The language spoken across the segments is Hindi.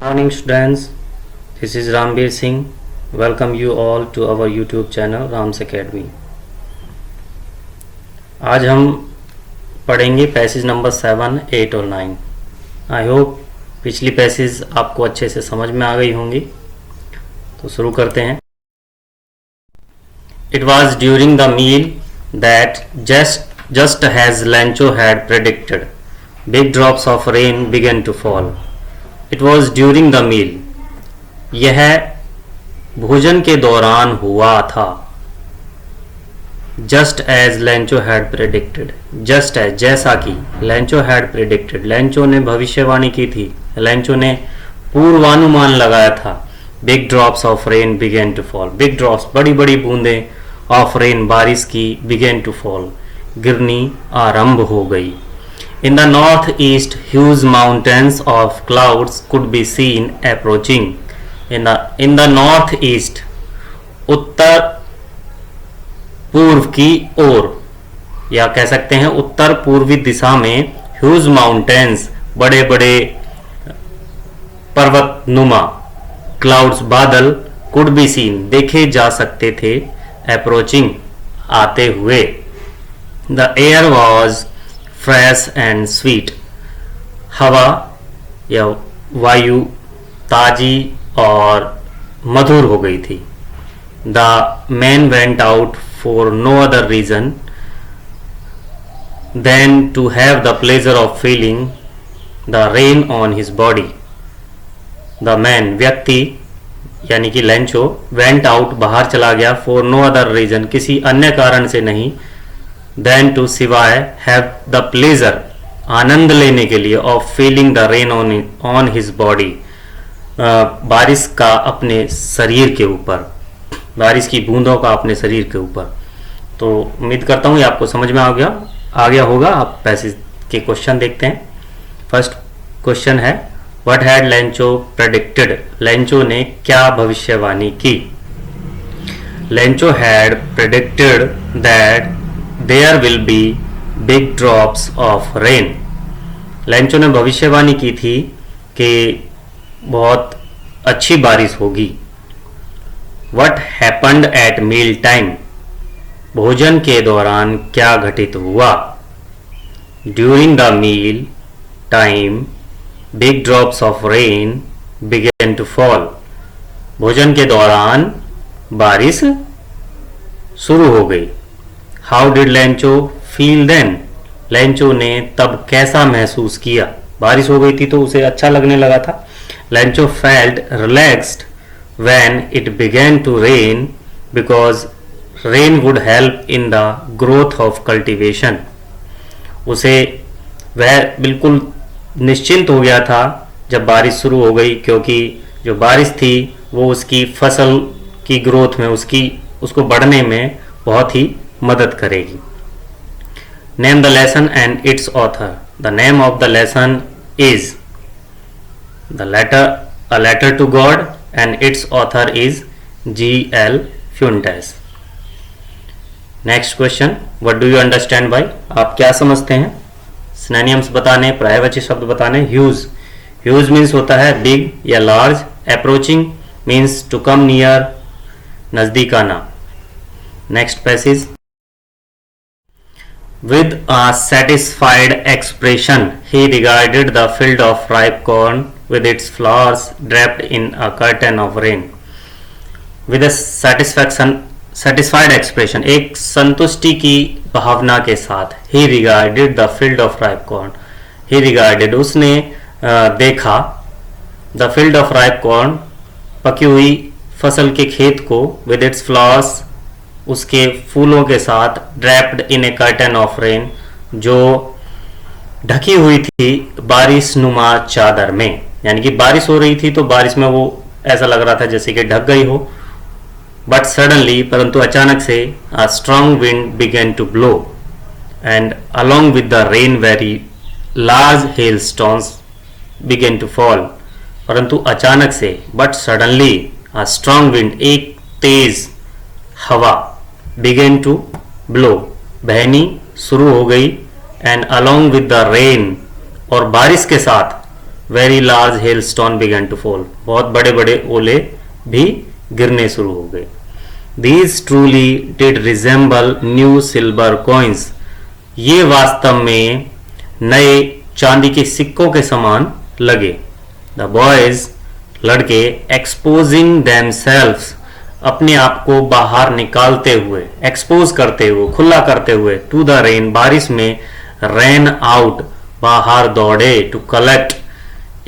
Morning students, this is Rambir Singh. Welcome you all to our YouTube channel Rams Academy. आज हम पढ़ेंगे पैसेज नंबर 7, 8 और 9. आई होप पिछली पैसेज आपको अच्छे से समझ में आ गई होंगी. तो शुरू करते हैं. It was during the meal that just as Lancho had predicted, big drops of rain began to fall. It was during the meal. यह भोजन के दौरान हुआ था. Just as Lancho had predicted. Just as जैसा कि Lancho had predicted. Lancho ने भविष्यवाणी की थी. Lancho ने पूर्वानुमान लगाया था. Big drops of rain began to fall. Big drops बड़ी बड़ी बूंदें of rain बारिश की began to fall. गिरनी आरंभ हो गई. In the northeast, huge mountains of clouds could be seen approaching. In the northeast, उत्तर पूर्व की ओर, या कह सकते हैं उत्तर पूर्वी दिशा में, huge mountains बड़े बड़े पर्वतनुमा, clouds बादल, could be seen देखे जा सकते थे, approaching आते हुए. The air was fresh and sweet. हवा या वायु ताजी और मधुर हो गई थी. The man went out for no other reason than to have the pleasure of feeling the rain on his body. The man व्यक्ति यानी कि लेंचो went out बाहर चला गया for no other reason किसी अन्य कारण से नहीं than to सिवाय have the pleasure आनंद लेने के लिए of feeling the rain on his body बारिश का अपने शरीर के ऊपर, बारिश की बूंदों का अपने शरीर के ऊपर. तो उम्मीद करता हूँ ये आपको समझ में आ गया होगा. आप पैसेज के क्वेश्चन देखते हैं. फर्स्ट क्वेश्चन है what had Lencho predicted. Lencho ने क्या भविष्यवाणी की. Lencho had predicted that there will be big drops of rain. Lencho ने भविष्यवाणी की थी कि बहुत अच्छी बारिश होगी. What happened at meal time. भोजन के दौरान क्या घटित हुआ. During the meal time big drops of rain began to fall. भोजन के दौरान बारिश शुरू हो गई. How did Lencho feel then. Lencho ने तब कैसा महसूस किया. बारिश हो गई थी तो उसे अच्छा लगने लगा था. Lencho felt relaxed when it began to rain because rain would help in the growth of cultivation. उसे वह बिल्कुल निश्चिंत हो गया था जब बारिश शुरू हो गई, क्योंकि जो बारिश थी वो उसकी फसल की ग्रोथ में, उसको बढ़ने में बहुत ही मदद करेगी. Name the lesson and its author. The name of the lesson is a letter to god and its author is G.L. Fuentes. Next question what do you understand by. आप क्या समझते हैं. सिनोनिम्स बताने, पर्यायवाची शब्द बताने. ह्यूज. ह्यूज मीन्स होता है बिग या large. Approaching means to come near, नजदीक आना. Next passage. With a satisfied expression, he regarded the field of ripe corn with its flowers draped in a curtain of rain. With a satisfied expression, एक संतुष्टि की भावना के साथ. He regarded the field of ripe corn. He regarded, उसने देखा, the field of ripe corn, पकी हुई फसल के खेत को, with its flowers, उसके फूलों के साथ, draped in A curtain of rain, जो ढकी हुई थी बारिश नुमा चादर में. यानी कि बारिश हो रही थी तो बारिश में वो ऐसा लग रहा था जैसे कि ढक गई हो. बट सडनली, परंतु अचानक से, a strong wind began to blow and along with the rain very large hail stones began to fall. परंतु अचानक से, but suddenly, a strong wind, एक तेज हवा, बिगेन टू ब्लो, बहनी शुरू हो गई, and along with the rain, और बारिश के साथ, very large hail stone began to fall, बहुत बड़े बड़े ओले भी गिरने शुरू हो गए। These truly did resemble new silver coins, ये वास्तव में नए चांदी के सिक्कों के समान लगे। द बॉयज, लड़के, एक्सपोजिंग देमसेल्व्स, अपने आप को बाहर निकालते हुए, एक्सपोज करते हुए, खुला करते हुए, टू द रेन, बारिश में, रैन आउट, बाहर दौड़े, टू कलेक्ट,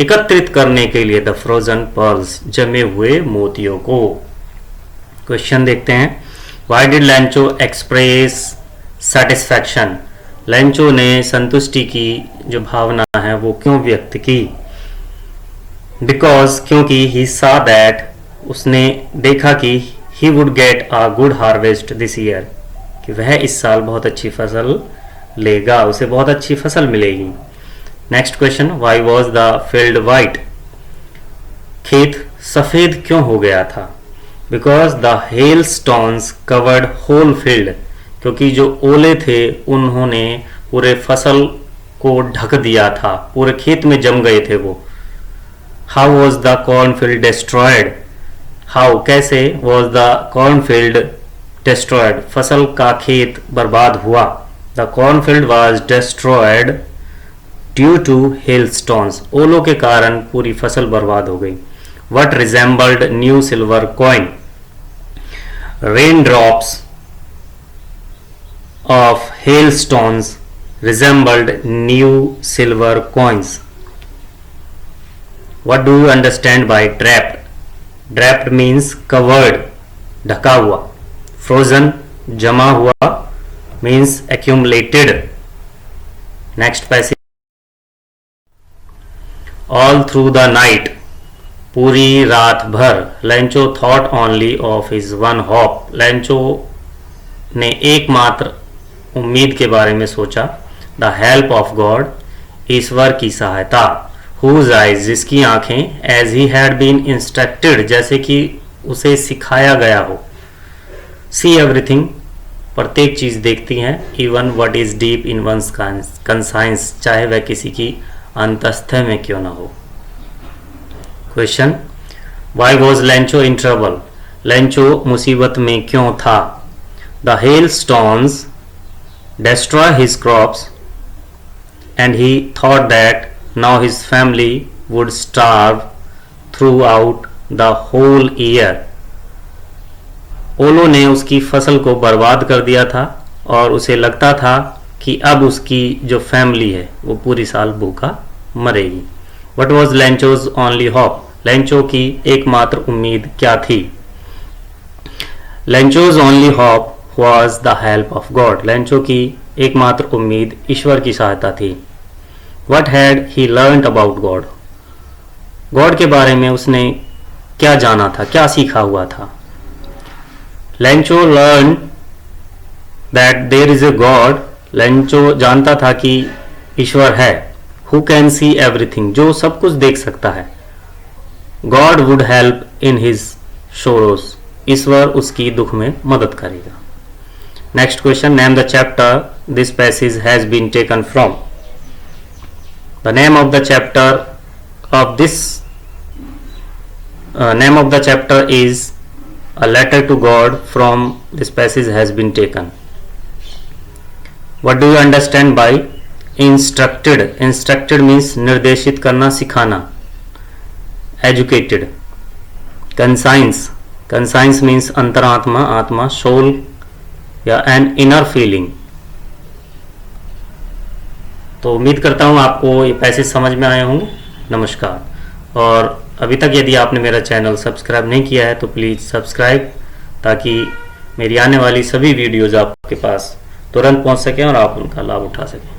एकत्रित करने के लिए, द फ्रोजन पर्ल्स, जमे हुए मोतियों को। क्वेश्चन देखते हैं। व्हाई डिड लैंचो एक्सप्रेस सेटिस्फैक्शन, लैंचो ने संतुष्टि की जो भावना है वो क्यों व्यक्त की? बिकॉज, क्योंकि, ही सा दैट, उसने देखा कि, he would get a good harvest this year, कि वह इस साल बहुत अच्छी फसल लेगा, उसे बहुत अच्छी फसल मिलेगी। Next question, why was the field white, खेत सफेद क्यों हो गया था? Because the hail stones covered whole field, क्योंकि जो ओले थे उन्होंने पूरे फसल को ढक दिया था, पूरे खेत में जम गए थे वो। How was the cornfield destroyed, how, कैसे, वॉज द कॉर्नफील्ड डिस्ट्रॉयड, फसल का खेत बर्बाद हुआ। The cornfield was destroyed due to hail stones, ओलों के कारण पूरी फसल बर्बाद हो गई। What resembled new silver coin, rain drops of hail stones resembled new silver coins. What do you understand by trapped? Trapped means covered, ढका हुआ. Frozen, जमा हुआ, means accumulated. Next passage. All through the night, पूरी रात भर, Lancho thought only of his one hope. Lancho ने एकमात्र उम्मीद के बारे में सोचा, द हेल्प ऑफ गॉड, ईश्वर की सहायता, हुज आइज, जिसकी आंखें, as he had been instructed, जैसे कि उसे सिखाया गया हो, सी एवरीथिंग, प्रत्येक चीज देखती हैं, even what is deep in one's conscience, चाहे वह किसी की अंतस्थ में क्यों ना हो। Question, why was Lencho in trouble, Lencho मुसीबत में क्यों था? The hail stones destroy his crops and he thought that now his family would starve throughout the whole year. ओलों ने उसकी फसल को बर्बाद कर दिया था और उसे लगता था कि अब उसकी जो फैमिली है वो पूरी साल भूखा मरेगी। What was Lancho's only hope? लैंचो की एकमात्र उम्मीद क्या थी? Lancho's only hope was the help of God. लैंचो की एकमात्र उम्मीद ईश्वर की सहायता थी। What had he learned about God? God के बारे में उसने क्या जाना था, क्या सीखा हुआ था? लैंचो learned that there is a God. लैंचो जानता था कि ईश्वर है, who can see everything, जो सब कुछ देख सकता है। God would help in his sorrows. ईश्वर उसकी दुख में मदद करेगा। Next question, name the chapter this passage has been taken from. The name of the chapter of this name of the chapter is a letter to God from this passage has been taken. What do you understand by instructed? Instructed means निर्देशित करना, सिखाना। Educated. Conscience. Conscience means अंतरात्मा, आत्मा, soul या एन इनर फीलिंग। तो उम्मीद करता हूँ आपको ये पैसेज समझ में आए होंगे। नमस्कार। और अभी तक यदि आपने मेरा चैनल सब्सक्राइब नहीं किया है तो प्लीज़ सब्सक्राइब, ताकि मेरी आने वाली सभी वीडियोज़ आपके पास तुरंत पहुँच सकें और आप उनका लाभ उठा सकें।